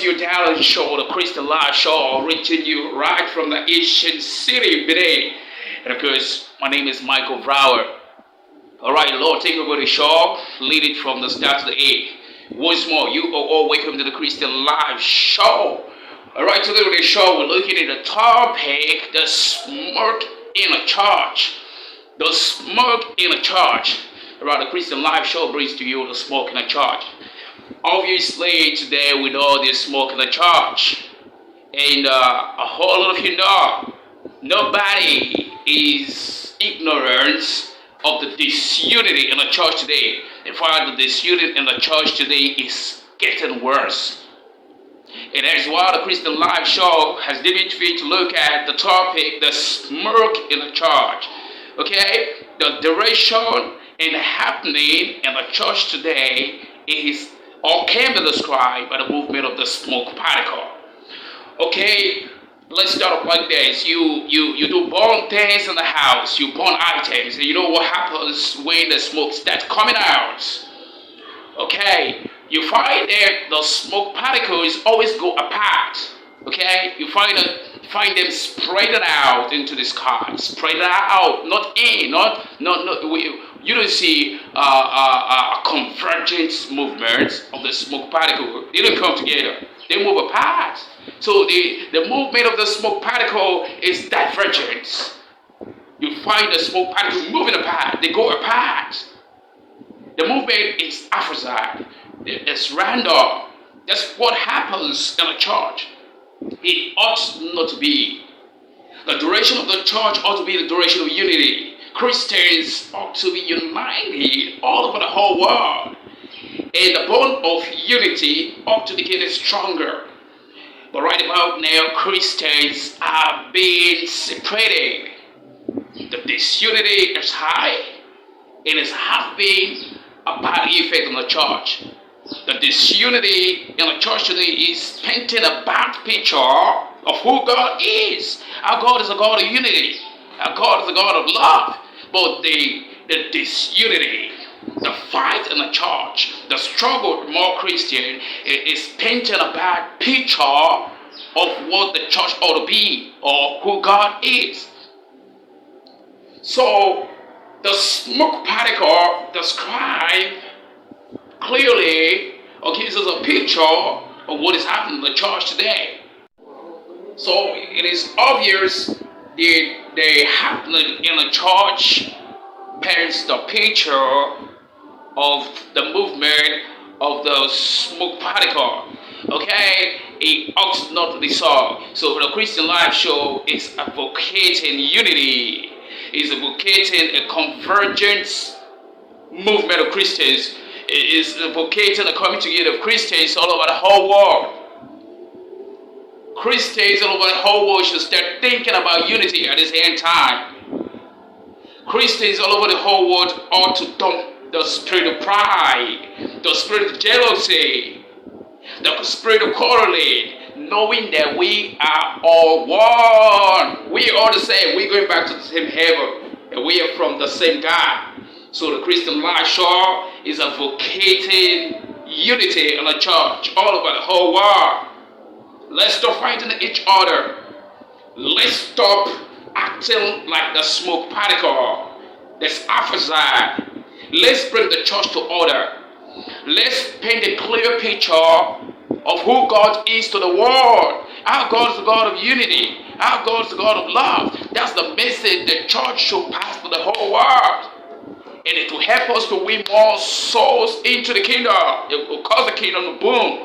your talent show, the Christian Live Show, reaching you right from the Asian city, Benin. And of course, my name is Michael Brower. All right, Lord, take over the show, lead it from the start to the end. Once more, you are all welcome to the Christian Live Show. All right, today with the show, we're looking at the topic, the smoke in a church. The smoke in a church. All right, the Christian Live Show brings to you the smoke in a church. Obviously, today we know there's smoke in the church. And a whole lot of you know, nobody is ignorant of the disunity in the church today. In fact, the disunity in the church today is getting worse. And that's why the Christian Live Show has given me to look at the topic, the smoke in the church. Okay? The duration and happening in the church today is or can be described by the movement of the smoke particle. Okay, let's start off like this. You do burn things in the house, you burn items, and you know what happens when the smoke starts coming out. Okay, you find that the smoke particles always go apart. Okay, you find them spread out into the sky, spread out, not in, you don't see a convergent movement of the smoke particle. They don't come together. They move apart. So the movement of the smoke particle is divergent. You find the smoke particles moving apart. They go apart. The movement is haphazard. It's random. That's what happens in a church. It ought not to be. The duration of the church ought to be the duration of unity. Christians ought to be united all over the whole world. And the bond of unity ought to be getting stronger. But right about now, Christians are being separated. The disunity is high and is having a bad effect on the church. The disunity in the church today is painting a bad picture of who God is. Our God is a God of unity. Our God is a God of love. But the disunity, the fight in the church, the struggle with more Christian is painting a bad picture of what the church ought to be or who God is. So the smoke particle describes clearly or gives us a picture of what is happening in the church today. So it is obvious that they happening in the church paints the picture of the movement of the smoke particle. Okay, it ought not to be so. So the Christian Live Show is advocating unity, is advocating a convergence movement of Christians, is advocating a coming together of Christians all over the whole world. Christians all over the whole world should start thinking about unity at this end time. Christians all over the whole world ought to dump the spirit of pride, the spirit of jealousy, the spirit of quarreling, knowing that we are all one. We are the same. We're going back to the same heaven, and we are from the same God. So the Christian Live Show is advocating unity in the church all over the whole world. Let's stop fighting each other. Let's stop acting like the smoke particle that's haphazard. Let's bring the church to order. Let's paint a clear picture of who God is to the world. Our God is the God of unity. Our God is the God of love. That's the message the church should pass to the whole world. And it will help us to win more souls into the kingdom. It will cause the kingdom to boom.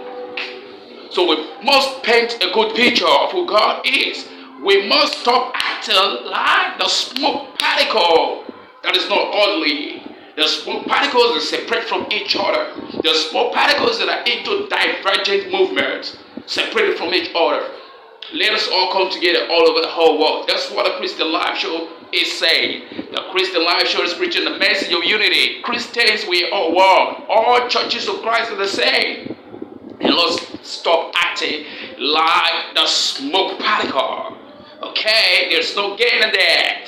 So we must paint a good picture of who God is. We must stop acting like the smoke particle that is not orderly. The smoke particles are separate from each other. The smoke particles that are into divergent movements, separated from each other. Let us all come together all over the whole world. That's what the Christian Live Show is saying. The Christian Live Show is preaching the message of unity. Christians, we are one. All churches of Christ are the same. And let's stop acting like the smoke particle. Okay, there's no gain in that.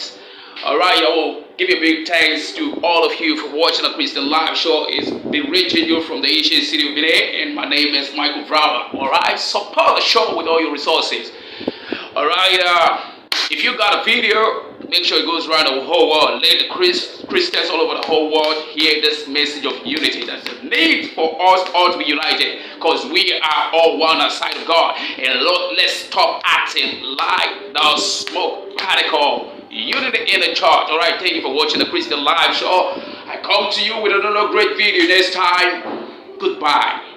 All right, yo. Give a big thanks to all of you for watching the Christian Live Show. It's been reaching you from the ancient city of Benin, and my name is Michael Vrauer. Alright, support the show with all your resources. Alright, if you got a video, make sure it goes around the whole world. Let the Christians all over the whole world hear this message of unity. There's a need for us all to be united, because we are all one outside of God. And Lord, let's stop acting like the smoke particle. Unity in the church. Alright, thank you for watching the Christian Live Show. I come to you with another great video next time. Goodbye.